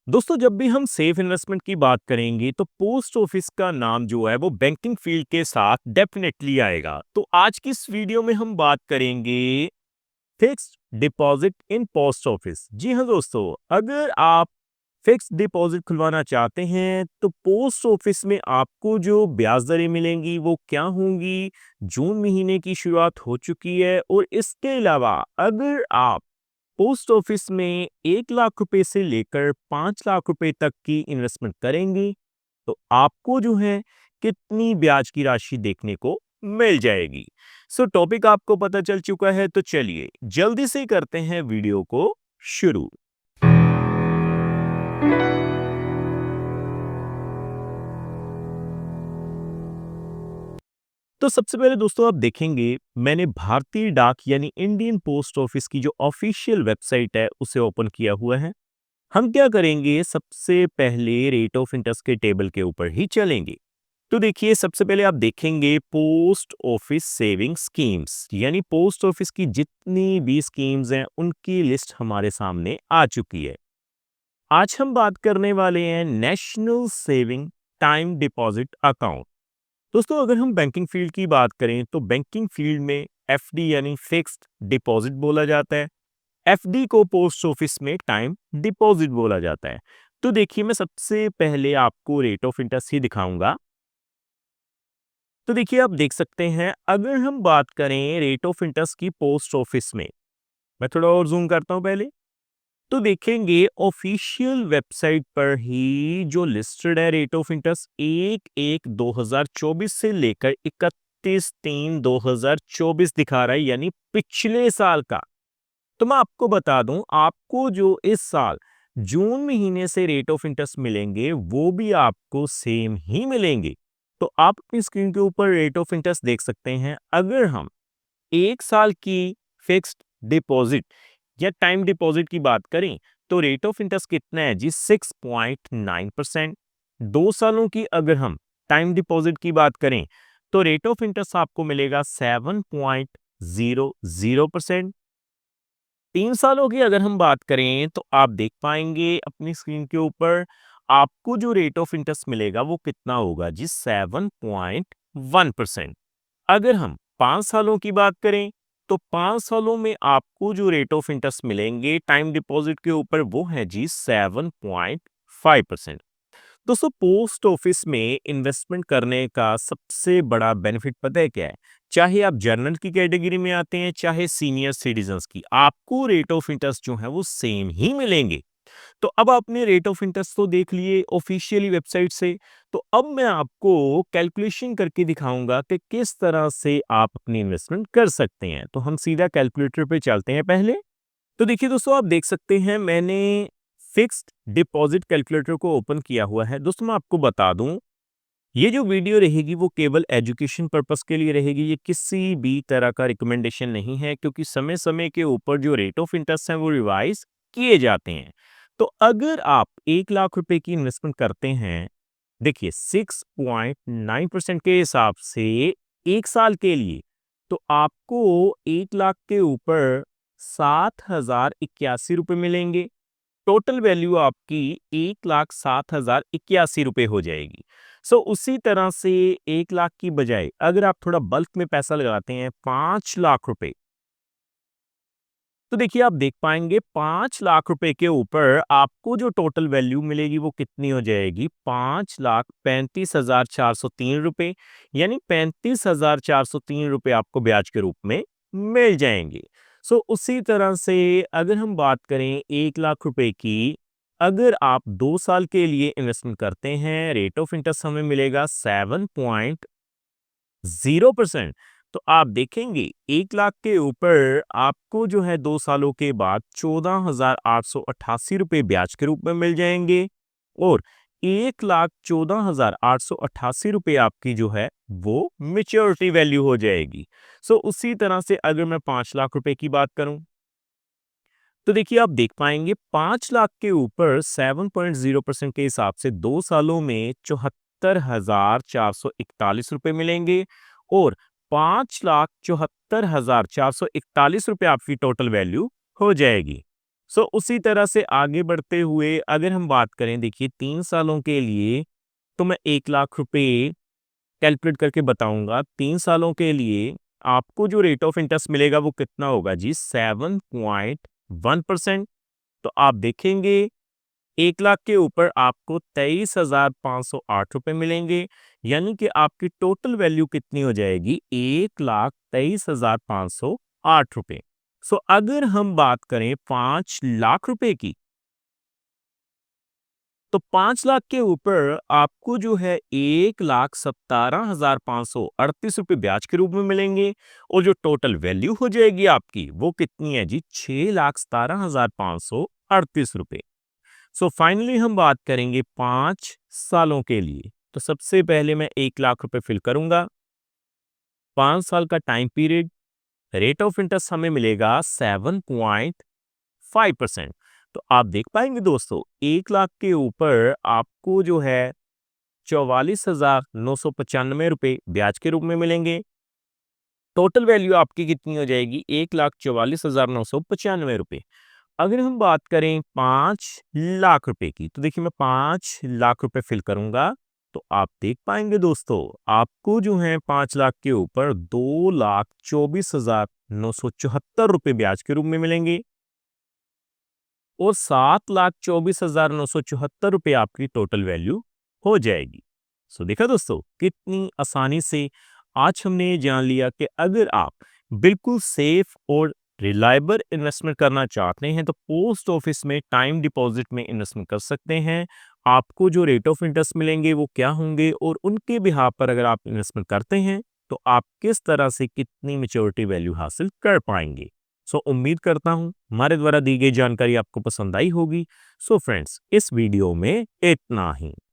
दोस्तों जब भी हम सेफ इन्वेस्टमेंट की बात करेंगे तो पोस्ट ऑफिस का नाम जो है वो बैंकिंग फील्ड के साथ डेफिनेटली आएगा। तो आज की इस वीडियो में हम बात करेंगे fixed deposit in post office. जी हाँ दोस्तों, अगर आप फिक्स्ड डिपॉजिट खुलवाना चाहते हैं तो पोस्ट ऑफिस में आपको जो ब्याज दरें मिलेंगी वो क्या होंगी। जून महीने की शुरुआत हो चुकी है और इसके अलावा अगर आप पोस्ट ऑफिस में 1 लाख रुपए से लेकर 5 लाख रुपए तक की इन्वेस्टमेंट करेंगे तो आपको जो है कितनी ब्याज की राशि देखने को मिल जाएगी। सो टॉपिक आपको पता चल चुका है तो चलिए जल्दी से करते हैं वीडियो को शुरू। तो सबसे पहले दोस्तों आप देखेंगे मैंने भारतीय डाक यानी इंडियन पोस्ट ऑफिस की जो ऑफिशियल वेबसाइट है उसे ओपन किया हुआ है। हम क्या करेंगे, सबसे पहले रेट ऑफ इंटरेस्ट के टेबल के ऊपर ही चलेंगे। तो देखिए सबसे पहले आप देखेंगे पोस्ट ऑफिस सेविंग स्कीम्स, यानी पोस्ट ऑफिस की जितनी भी स्कीम्स हैं उनकी लिस्ट हमारे सामने आ चुकी है। आज हम बात करने वाले हैं national saving time deposit account. दोस्तों अगर हम बैंकिंग फील्ड की बात करें तो बैंकिंग फील्ड में एफडी यानी फिक्स्ड डिपॉजिट बोला जाता है। एफडी को पोस्ट ऑफिस में टाइम डिपॉजिट बोला जाता है। तो देखिए मैं सबसे पहले आपको रेट ऑफ इंटरेस्ट ही दिखाऊंगा। तो देखिए आप देख सकते हैं अगर हम बात करें रेट ऑफ इंटरेस्ट की पोस्ट ऑफिस में, मैं थोड़ा और जूम करता हूं पहले, तो देखेंगे ऑफिशियल वेबसाइट पर ही जो लिस्टेड है रेट ऑफ इंटरेस्ट 1/1/2024 से लेकर 31/3/2024 दिखा रहा है, यानी पिछले साल का। तो मैं आपको बता दूं, आपको जो इस साल जून महीने से रेट ऑफ इंटरेस्ट मिलेंगे वो भी आपको सेम ही मिलेंगे। तो आप अपनी स्क्रीन के ऊपर रेट ऑफ इंटरेस्ट देख सकते हैं। अगर हम 1 साल की फिक्स्ड डिपॉजिट या टाइम डिपॉजिट की बात करें तो रेट ऑफ इंटरेस्ट कितना है जी, 6.9%। 2 सालों की अगर हम टाइम डिपॉजिट की बात करें तो रेट ऑफ इंटरेस्ट आपको मिलेगा 7.00%। 3 सालों की अगर हम बात करें तो आप देख पाएंगे अपनी स्क्रीन के ऊपर आपको जो रेट ऑफ इंटरेस्ट मिलेगा वो कितना होगा जी, 7.1%। अगर हम 5 सालों की बात करें तो 5 सालों में आपको जो रेट ऑफ इंटरेस्ट मिलेंगे टाइम डिपॉजिट के ऊपर वो है जी 7.5%। दोस्तों पोस्ट ऑफिस में इन्वेस्टमेंट करने का सबसे बड़ा बेनिफिट पता है क्या है? चाहे आप जर्नल की कैटेगरी में आते हैं चाहे सीनियर सिटीजन्स की, आपको रेट ऑफ इंटरेस्ट जो है वो सेम ही मिलेंगे। तो अब आपने रेट ऑफ इंटरेस्ट तो देख लिए ऑफिशियली वेबसाइट से, तो अब मैं आपको कैलकुलेशन करके दिखाऊंगा कि किस तरह से आप अपनी इन्वेस्टमेंट कर सकते हैं। तो हम सीधा कैलकुलेटर पे चलते हैं पहले। तो देखिए दोस्तों आप देख सकते हैं मैंने फिक्स्ड डिपॉजिट कैलकुलेटर को ओपन किया हुआ है। दोस्तों मैं आपको बता दूं, ये जो वीडियो रहेगी वो केवल एजुकेशन पर्पस के लिए रहेगी, ये किसी भी तरह का रिकमेंडेशन नहीं है, क्योंकि समय समय के ऊपर जो रेट ऑफ इंटरेस्ट है वो रिवाइज किए जाते हैं। तो अगर आप 1 लाख रुपए की इन्वेस्टमेंट करते हैं, देखिए 6.9% के हिसाब से 1 साल के लिए, तो आपको 1 लाख के ऊपर 7,081 रुपए मिलेंगे। टोटल वैल्यू आपकी 1,07,081 रुपए हो जाएगी। सो उसी तरह से 1 लाख की बजाय अगर आप थोड़ा बल्क में पैसा लगाते हैं 5 लाख रुपए, तो देखिए आप देख पाएंगे 5 लाख रुपए के ऊपर आपको जो टोटल वैल्यू मिलेगी वो कितनी हो जाएगी, 5,35,403 रुपए, यानी 35,403 रुपए आपको ब्याज के रूप में मिल जाएंगे। सो उसी तरह से अगर हम बात करें 1 लाख रुपए की, अगर आप 2 साल के लिए इन्वेस्टमेंट करते हैं रेट ऑफ इंटरेस्ट हमें मिलेगा 7.0%। तो आप देखेंगे 1 लाख के ऊपर आपको जो है 2 सालों के बाद 14,888 रुपए ब्याज के रूप में मिल जाएंगे, और 1,14,888 रुपए आपकी जो है वो मेच्योरिटी वैल्यू हो जाएगी। सो उसी तरह से अगर मैं 5 लाख रुपए की बात करूं तो देखिए आप देख पाएंगे 5 लाख के ऊपर 7.0% के हिसाब से 2 सालों में 74,441 रुपए मिलेंगे, और 5,74,441 रुपए आपकी टोटल वैल्यू हो जाएगी। उसी तरह से आगे बढ़ते हुए अगर हम बात करें, देखिए 3 सालों के लिए तो मैं 1 लाख रुपए कैलकुलेट करके बताऊँगा। 3 सालों के लिए आपको जो रेट ऑफ इंटरेस्ट मिलेगा वो कितना होगा जी? 7.1%। तो आप देखेंगे 1 लाख के ऊपर आपको 23,508 रुपए मिलेंगे, यानी कि आपकी टोटल वैल्यू कितनी हो जाएगी? 1,23,508 रुपए। अगर हम बात करें 5 लाख रुपए की, तो 5 लाख के ऊपर आपको जो है 1,17,538 रुपए ब्याज के रूप में मिलेंगे और जो टोटल वैल्यू हो जाएगी आपकी वो कितनी है जी? 6,17,538 रुपए। फाइनली हम बात करेंगे 5 सालों के लिए। तो सबसे पहले मैं 1 लाख रुपए फिल करूंगा। 5 साल का time period, rate of interest हमें मिलेगा 7.5%। तो आप देख पाएंगे दोस्तों, 1 लाख के ऊपर आपको जो है 44,995 रुपए ब्याज के रूप में मिलेंगे। टोटल वैल्यू आपकी कितनी हो जाएगी? 1,44,995 रुपए। अगर हम बात करें 5 लाख रुपए की, तो देखिए मैं 5 लाख रुपए फिल करूंगा। तो आप देख पाएंगे दोस्तों, आपको जो है 5 लाख के ऊपर 2,24,974 रुपए ब्याज के रूप में मिलेंगे और 7,24,974 रुपए आपकी टोटल वैल्यू हो जाएगी। देखा दोस्तों, कितनी आसानी से आज हमने ये जान लिया कि अगर आप बिल्कुल सेफ और रिलायबल इन्वेस्टमेंट करना चाहते हैं तो पोस्ट ऑफिस में टाइम डिपॉजिट में इन्वेस्टमेंट कर सकते हैं। आपको जो रेट ऑफ इंटरेस्ट मिलेंगे वो क्या होंगे और उनके बिहाफ पर अगर आप इन्वेस्टमेंट करते हैं तो आप किस तरह से कितनी मैच्योरिटी वैल्यू हासिल कर पाएंगे। उम्मीद करता हूं हमारे द्वारा दी गई जानकारी आपको पसंद आई होगी। फ्रेंड्स, इस वीडियो में इतना ही।